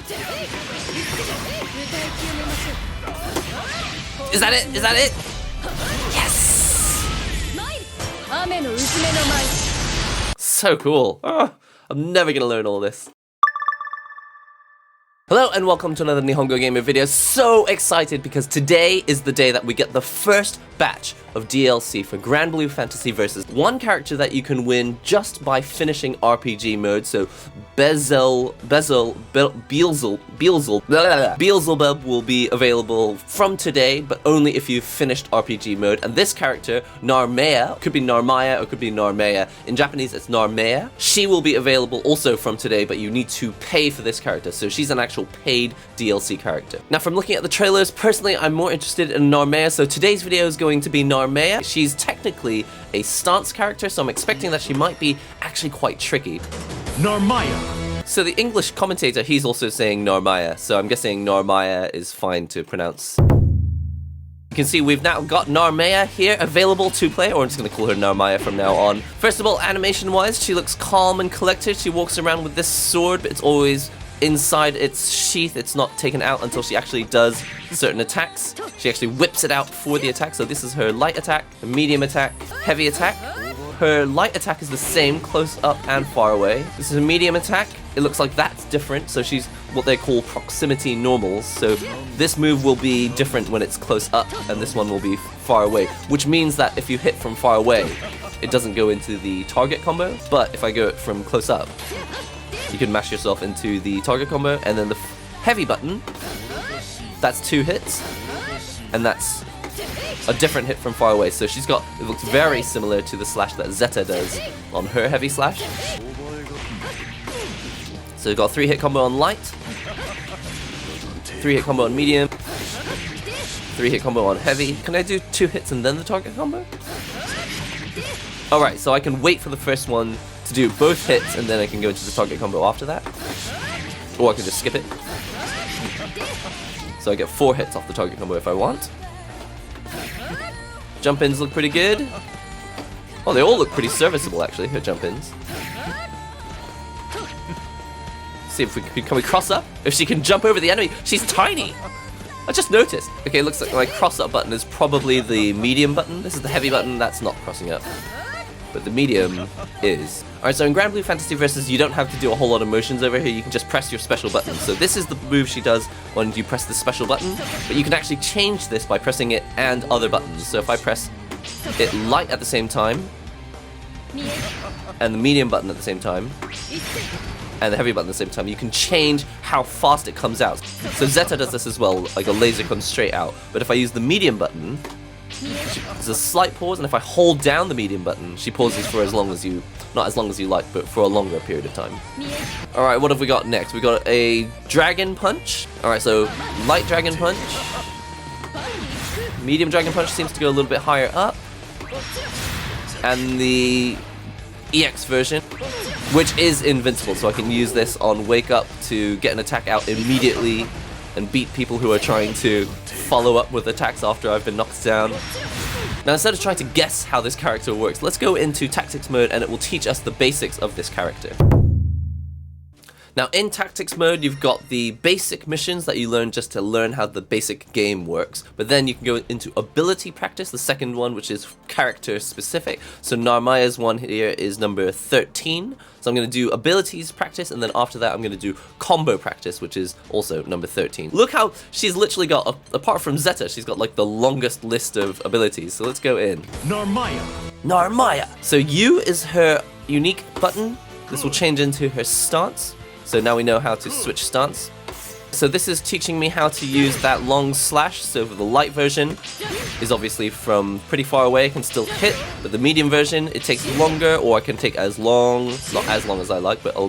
Is that it? Is that it? Yes! So cool. Oh, I'm never gonna learn all this. Hello and welcome to another NihongoGamer video. So excited because today is the day that we get the first batch of DLC for Granblue Fantasy Versus. One character that you can win just by finishing RPG mode. So Beelzebub will be available from today, but only if you've finished RPG mode. And this character, Narmaya, could be Narmaya or could be Narmaya. In Japanese, it's Narmaya. She will be available also from today, but you need to pay for this character. So she's an actual paid DLC character. Now, from looking at the trailers, personally, I'm more interested in Narmaya. So today's video is going to be Narmaya. She's technically a stance character, so I'm expecting that she might be actually quite tricky. Narmaya. So the English commentator, he's also saying Narmaya, so I'm guessing Narmaya is fine to pronounce. You can see we've now got Narmaya here available to play, or I'm just going to call her Narmaya from now on. First of all, animation-wise, she looks calm and collected. She walks around with this sword, but it's always inside its sheath. It's not taken out until she actually does certain attacks. She actually whips it out for the attack. So this is her light attack, medium attack, heavy attack. Her light attack is the same, close up and far away. This is a medium attack. It looks like that's different, so she's what they call proximity normals. So this move will be different when it's close up, and this one will be far away, which means that if you hit from far away, it doesn't go into the target combo. But if I go from close up, you can mash yourself into the target combo, and then the heavy button, that's 2 hits, and that's a different hit from far away. So she's got, it looks very similar to the slash that Zeta does on her heavy slash. So you've got a 3-hit combo on light, 3-hit combo on medium, 3-hit combo on heavy. Can I do 2 hits and then the target combo? Alright, so I can wait for the first one to do both hits and then I can go into the target combo after that. Or I can just skip it. So I get 4 hits off the target combo if I want. Jump-ins look pretty good. Oh, they all look pretty serviceable actually, her jump-ins. See if can we cross up? If she can jump over the enemy. She's tiny! I just noticed. Okay, it looks like my cross-up button is probably the medium button. This is the heavy button, that's not crossing up. But the medium is. Alright, so in Granblue Fantasy Versus, you don't have to do a whole lot of motions over here, you can just press your special button. So this is the move she does when you press the special button, but you can actually change this by pressing it and other buttons. So if I press it light at the same time, and the medium button at the same time, and the heavy button at the same time, you can change how fast it comes out. So Zeta does this as well, like a laser comes straight out. But if I use the medium button, there's a slight pause, and if I hold down the medium button, she pauses for as long as you, not as long as you like, but for a longer period of time. Alright, what have we got next? We got a dragon punch. Alright, so light dragon punch. Medium dragon punch seems to go a little bit higher up. And the EX version, which is invincible, so I can use this on wake up to get an attack out immediately and beat people who are trying to follow up with attacks after I've been knocked down. Now, instead of trying to guess how this character works, let's go into tactics mode and it will teach us the basics of this character. Now, in tactics mode, you've got the basic missions that you learn just to learn how the basic game works, but then you can go into ability practice, the second one, which is character specific. So Narmaya's one here is number 13. So I'm going to do abilities practice, and then after that I'm going to do combo practice, which is also number 13. Look how she's literally got, apart from Zeta, she's got like the longest list of abilities. So let's go in. Narmaya. Narmaya! So U is her unique button. This will change into her stance. So now we know how to switch stance. So this is teaching me how to use that long slash. So for the light version is obviously from pretty far away, I can still hit, but the medium version, it takes longer, or I can take as long, not as long as I like, but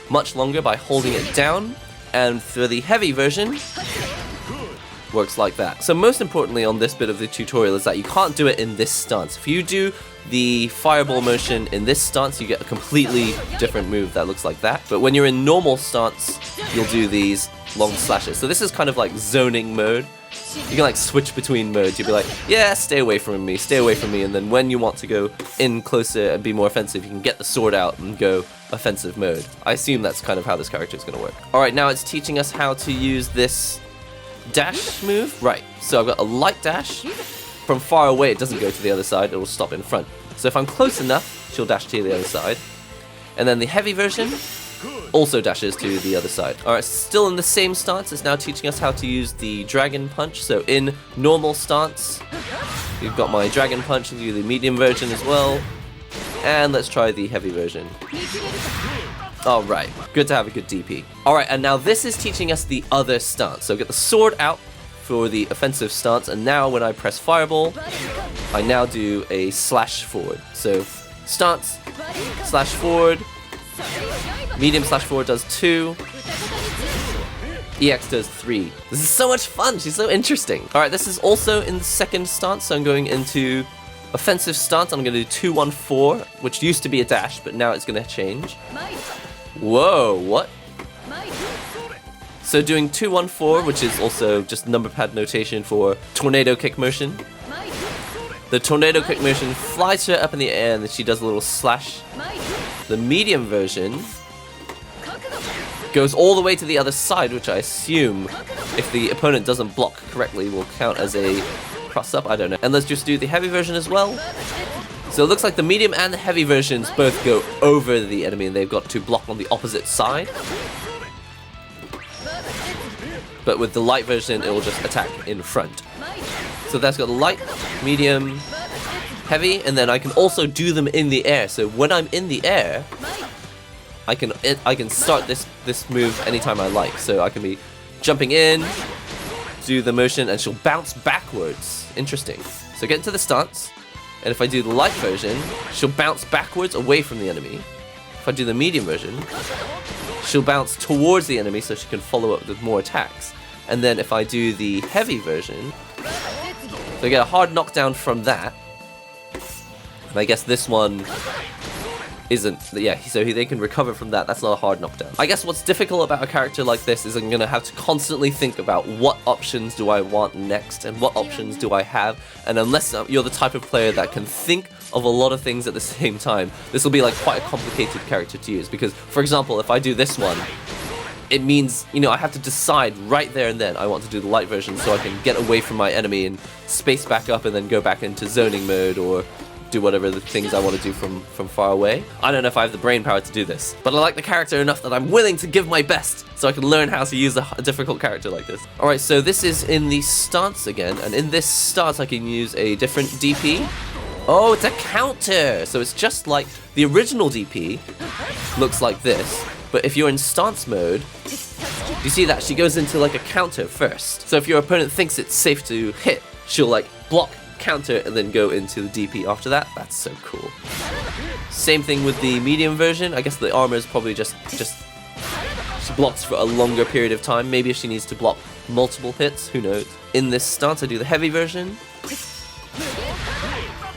much longer by holding it down. And for the heavy version, works like that. So most importantly on this bit of the tutorial is that you can't do it in this stance. If you do the fireball motion in this stance, you get a completely different move that looks like that. But when you're in normal stance, you'll do these long slashes. So this is kind of like zoning mode. You can like switch between modes. You'd be like, yeah, stay away from me, and then when you want to go in closer and be more offensive, you can get the sword out and go offensive mode. I assume that's kind of how this character is going to work. Alright, now it's teaching us how to use this dash move. Right, so I've got a light dash. From far away, it doesn't go to the other side, it will stop in front. So if I'm close enough, she'll dash to the other side. And then the heavy version also dashes to the other side. Alright, still in the same stance, it's now teaching us how to use the dragon punch. So in normal stance, you've got my dragon punch, and do the medium version as well. And let's try the heavy version. Alright, good to have a good DP. Alright, and now this is teaching us the other stance. So get the sword out for the offensive stance, and now when I press fireball, I now do a slash forward. So stance, slash forward, medium slash forward does 2, EX does 3. This is so much fun, she's so interesting. Alright, this is also in the second stance, so I'm going into offensive stance. I'm going to do 2-1-4, which used to be a dash, but now it's going to change. Whoa, what? So doing 2-1-4, which is also just number pad notation for tornado kick motion. The tornado kick motion flies her up in the air, and then she does a little slash. The medium version goes all the way to the other side, which I assume, if the opponent doesn't block correctly, will count as a cross-up. I don't know. And let's just do the heavy version as well. So it looks like the medium and the heavy versions both go over the enemy, and they've got to block on the opposite side. But with the light version, it will just attack in front. So that's got light, medium, heavy, and then I can also do them in the air. So when I'm in the air, I can start this move anytime I like. So I can be jumping in, do the motion, and she'll bounce backwards. Interesting. So get into the stance, and if I do the light version, she'll bounce backwards away from the enemy. If I do the medium version, she'll bounce towards the enemy so she can follow up with more attacks. And then if I do the heavy version, so I get a hard knockdown from that. And I guess this one isn't, yeah, so they can recover from that. That's not a hard knockdown. I guess what's difficult about a character like this is I'm going to have to constantly think about what options do I want next and what options do I have. And unless you're the type of player that can think of a lot of things at the same time, this will be like quite a complicated character to use. Because, for example, if I do this one, it means, you know, I have to decide right there and then I want to do the light version so I can get away from my enemy and space back up and then go back into zoning mode or do whatever the things I want to do from far away. I don't know if I have the brain power to do this, but I like the character enough that I'm willing to give my best so I can learn how to use a difficult character like this. Alright, so this is in the stance again, and in this stance I can use a different DP. Oh, it's a counter! So it's just like the original DP looks like this, but if you're in stance mode, you see that she goes into like a counter first. So if your opponent thinks it's safe to hit, she'll like block, counter, and then go into the DP after that. That's so cool. Same thing with the medium version. I guess the armor is probably just she blocks for a longer period of time. Maybe if she needs to block multiple hits, who knows. In this stance, I do the heavy version.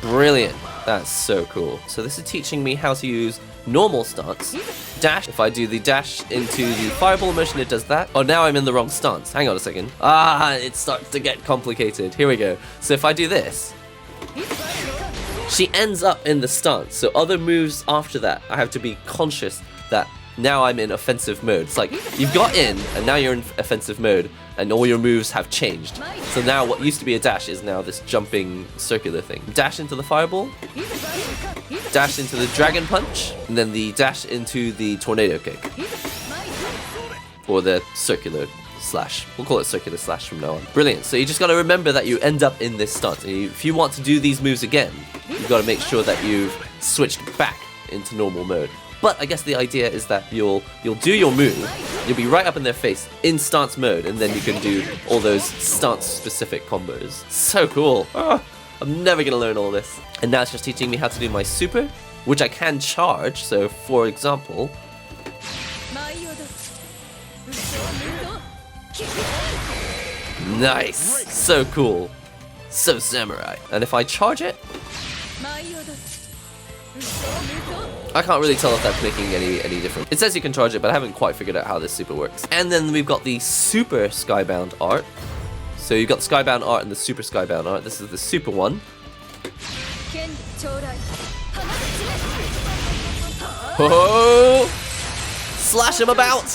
Brilliant. That's so cool. So this is teaching me how to use normal stance. Dash. If I do the dash into the fireball motion, it does that. Oh, now I'm in the wrong stance. Hang on a second. Ah, it starts to get complicated. Here we go. So if I do this, she ends up in the stance. So other moves after that, I have to be conscious that now I'm in offensive mode. It's like you've got in, and now you're in offensive mode, and all your moves have changed. So now what used to be a dash is now this jumping circular thing. Dash into the fireball, dash into the dragon punch, and then the dash into the tornado kick. Or the circular slash. We'll call it circular slash from now on. Brilliant. So you just got to remember that you end up in this stance. And if you want to do these moves again, you've got to make sure that you've switched back into normal mode. But I guess the idea is that you'll do your move, you'll be right up in their face in stance mode, and then you can do all those stance-specific combos. So cool. Oh, I'm never going to learn all this. And now it's just teaching me how to do my super, which I can charge. So, for example... Nice! So cool. So samurai. And if I charge it... I can't really tell if that's making any difference. It says you can charge it, but I haven't quite figured out how this super works. And then we've got the super skybound art. So you've got Skybound art and the Super Skybound art. This is the Super one. Oh! Slash him about!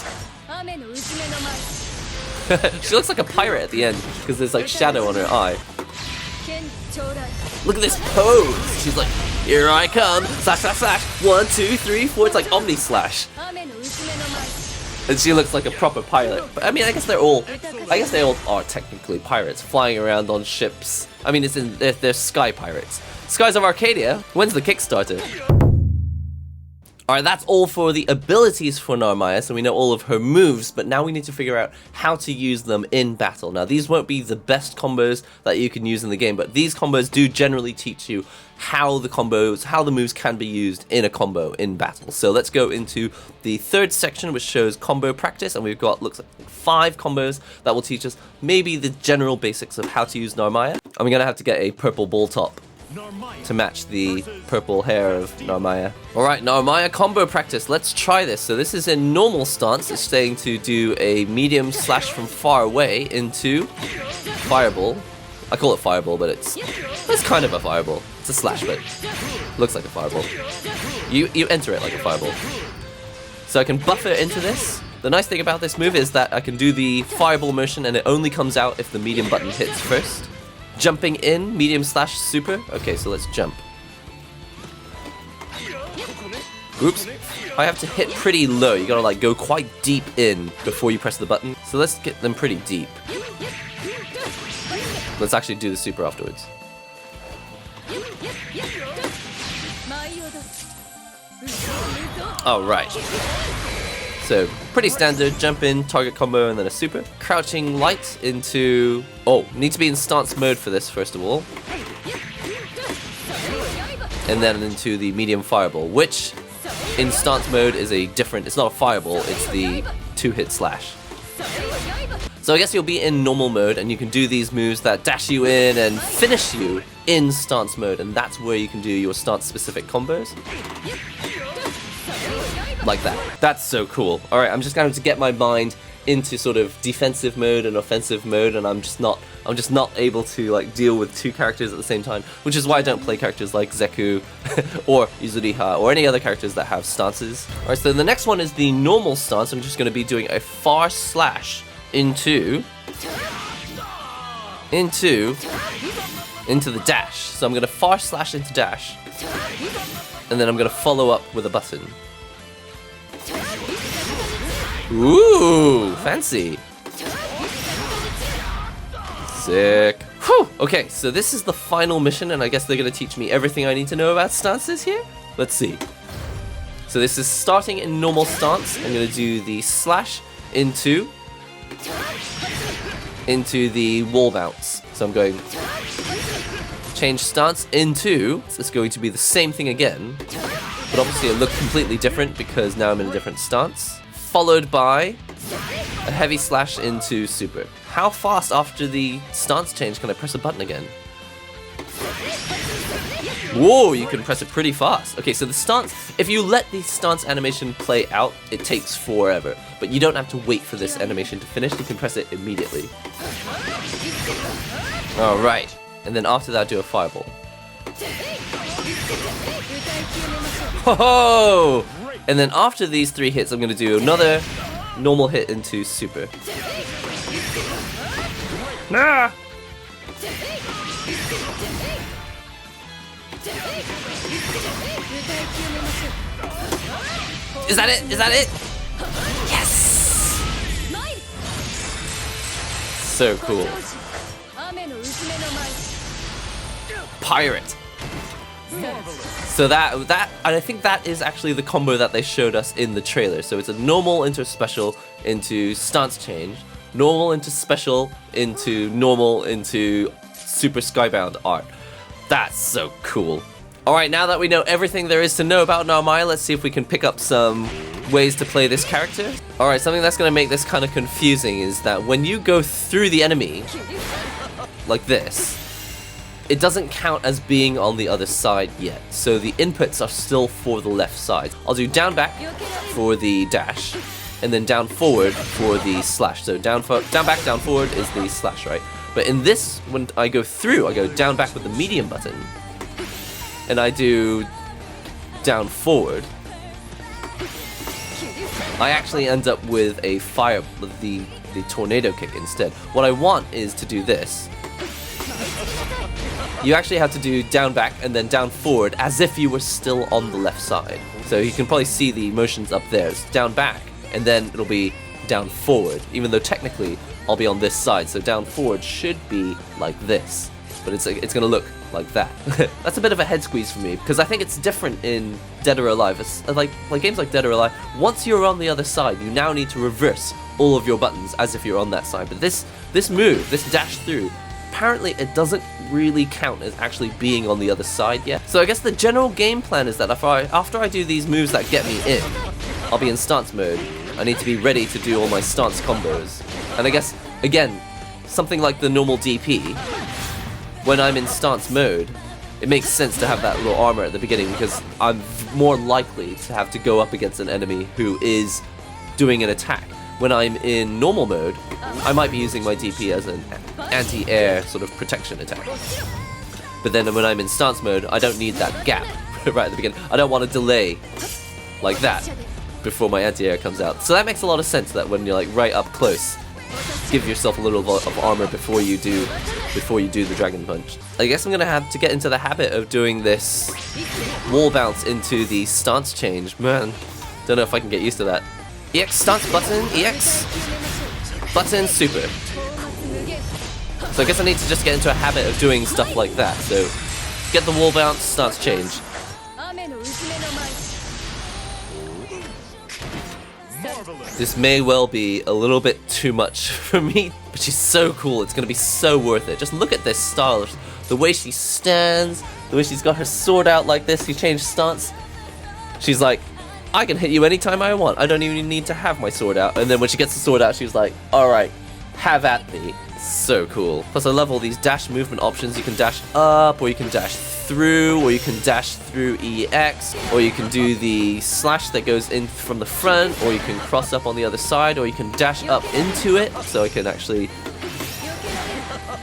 She looks like a pirate at the end because there's like shadow on her eye. Look at this pose! She's like, here I come! Slash, slash, slash! 1, 2, 3, 4. It's like Omni Slash. And she looks like a proper pirate. But I mean, I guess they all are technically pirates, flying around on ships. I mean, they're sky pirates. Skies of Arcadia. When's the Kickstarter? Alright, that's all for the abilities for Narmaya, so we know all of her moves, but now we need to figure out how to use them in battle. Now, these won't be the best combos that you can use in the game, but these combos do generally teach you how the moves can be used in a combo in battle. So let's go into the third section, which shows combo practice, and we've got, looks like 5 combos that will teach us maybe the general basics of how to use Narmaya. I'm gonna have to get a purple ball top to match the purple hair of Narmaya. Alright, Narmaya combo practice. Let's try this. So this is in normal stance. It's saying to do a medium slash from far away into fireball. I call it fireball, but it's kind of a fireball. It's a slash, but looks like a fireball. You enter it like a fireball. So I can buffer into this. The nice thing about this move is that I can do the fireball motion and it only comes out if the medium button hits first. Jumping in, medium slash super. Okay, so let's jump. Oops. I have to hit pretty low. You gotta like go quite deep in before you press the button. So let's get them pretty deep. Let's actually do the super afterwards. Alright. So, pretty standard, jump in, target combo, and then a super. Crouching light into... Oh, need to be in stance mode for this, first of all. And then into the medium fireball, which in stance mode is a different... It's not a fireball, it's the 2-hit slash. So I guess you'll be in normal mode, and you can do these moves that dash you in and finish you in stance mode, and that's where you can do your stance-specific combos. Like that. That's so cool. Alright, I'm just going to get my mind into sort of defensive mode and offensive mode, and I'm just not able to like deal with 2 characters at the same time, which is why I don't play characters like Zeku or Yuzuriha or any other characters that have stances. Alright, so the next one is the normal stance. I'm just going to be doing a far slash into the dash. So I'm going to far slash into dash, and then I'm going to follow up with a button. Ooh, fancy. Sick. Whew. Okay, so this is the final mission, and I guess they're going to teach me everything I need to know about stances here. Let's see. So this is starting in normal stance. I'm going to do the slash into the wall bounce. So I'm going change stance into, so it's going to be the same thing again, but obviously it looked completely different because now I'm in a different stance. Followed by a heavy slash into super. How fast after the stance change can I press a button again? Whoa, you can press it pretty fast. Okay, so the stance, if you let the stance animation play out, it takes forever. But you don't have to wait for this animation to finish, you can press it immediately. Alright, and then after that do a fireball. Ho-ho! And then after these 3 hits, I'm going to do another normal hit into super. Nah! Is that it? Is that it? Yes! So cool. Pirate. So that, and I think that is actually the combo that they showed us in the trailer. So it's a normal into special into stance change, normal into special into normal into super skybound art. That's so cool. Alright, now that we know everything there is to know about Narmaya, let's see if we can pick up some ways to play this character. Alright, something that's going to make this kind of confusing is that when you go through the enemy, like this, it doesn't count as being on the other side yet. So the inputs are still for the left side. I'll do down back for the dash, and then down forward for the slash. So down back, down forward is the slash, right? But in this, when I go through, I go down back with the medium button, and I do down forward, I actually end up with a fire, with the tornado kick instead. What I want is to do this. You actually have to do down back and then down forward as if you were still on the left side. So you can probably see the motions up there. It's down back and then it'll be down forward, even though technically I'll be on this side. So down forward should be like this, but it's gonna look like that. That's a bit of a head squeeze for me because I think it's different in Dead or Alive. It's like games like Dead or Alive, once you're on the other side, you now need to reverse all of your buttons as if you're on that side. But this move, this dash through, apparently it doesn't really count as actually being on the other side yet. So I guess the general game plan is that after I do these moves that get me in, I'll be in stance mode. I need to be ready to do all my stance combos. And I guess, again, something like the normal DP, when I'm in stance mode, it makes sense to have that little armor at the beginning because I'm more likely to have to go up against an enemy who is doing an attack. When I'm in normal mode, I might be using my DP as an anti-air sort of protection attack. But then when I'm in stance mode, I don't need that gap right at the beginning. I don't want to delay like that before my anti-air comes out. So that makes a lot of sense that when you're like right up close, give yourself a little of armor before you do the Dragon Punch. I guess I'm gonna have to get into the habit of doing this wall bounce into the stance change. Man, don't know if I can get used to that. EX stance button, EX button super. So I guess I need to just get into a habit of doing stuff like that. So get the wall bounce, stance change. This may well be a little bit too much for me, but she's so cool. It's gonna be so worth it. Just look at this style, the way she stands, the way she's got her sword out like this. She changed stance. She's like, I can hit you anytime I want. I don't even need to have my sword out. And then when she gets the sword out, she's like, all right, have at me. So cool. Plus I love all these dash movement options. You can dash up, or you can dash through, or you can dash through EX, or you can do the slash that goes in from the front, or you can cross up on the other side, or you can dash up into it, so I can actually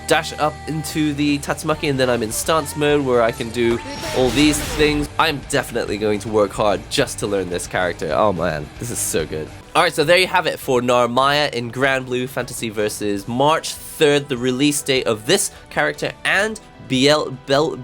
dash up into the Tatsumaki, and then I'm in stance mode where I can do all these things. I'm definitely going to work hard just to learn this character. Oh man, this is so good. Alright, so there you have it for Narmaya in Granblue Fantasy Versus. March 3rd, the release date of this character and Beelzebub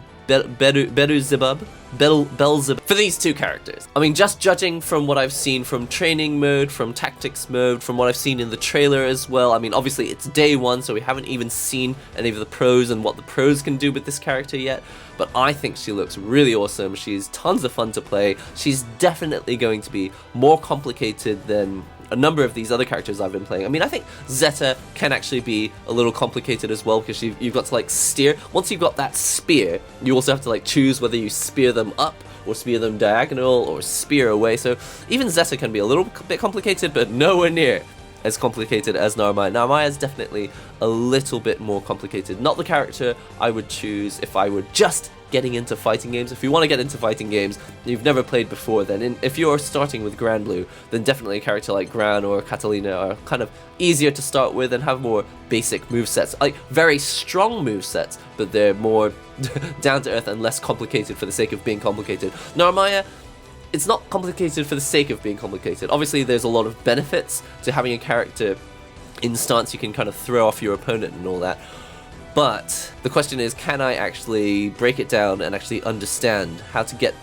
for these two characters. I mean, just judging from what I've seen from training mode, from tactics mode, from what I've seen in the trailer as well, I mean, obviously it's day one, so we haven't even seen any of the pros and what the pros can do with this character yet, but I think she looks really awesome. She's tons of fun to play. She's definitely going to be more complicated than a number of these other characters I've been playing. I mean, I think Zeta can actually be a little complicated as well, because you've got to like steer. Once you've got that spear, you also have to like choose whether you spear them up or spear them diagonal or spear away. So even Zeta can be a little bit complicated, but nowhere near as complicated as Narmaya. Narmaya is definitely a little bit more complicated. Not the character I would choose if I were just getting into fighting games. If you want to get into fighting games you've never played before, then if you're starting with Granblue, then definitely a character like Gran or Catalina are kind of easier to start with and have more basic movesets, like very strong movesets, but they're more down to earth and less complicated for the sake of being complicated. Narmaya, it's not complicated for the sake of being complicated. Obviously there's a lot of benefits to having a character in stance you can kind of throw off your opponent and all that. But the question is, can I actually break it down and actually understand how to get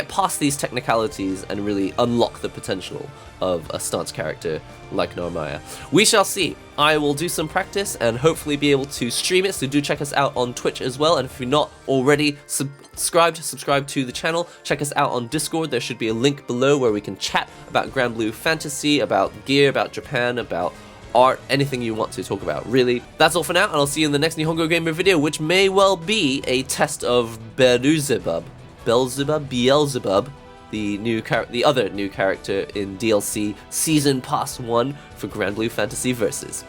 past these technicalities and really unlock the potential of a stance character like Narmaya? We shall see. I will do some practice and hopefully be able to stream it, so do check us out on Twitch as well. And if you're not already subscribe to the channel, check us out on Discord. There should be a link below where we can chat about Granblue Fantasy, about gear, about Japan, about art, anything you want to talk about, really. That's all for now, and I'll see you in the next NihongoGamer video, which may well be a test of Beelzebub, the other new character in DLC Season Pass 1 for Granblue Fantasy Versus.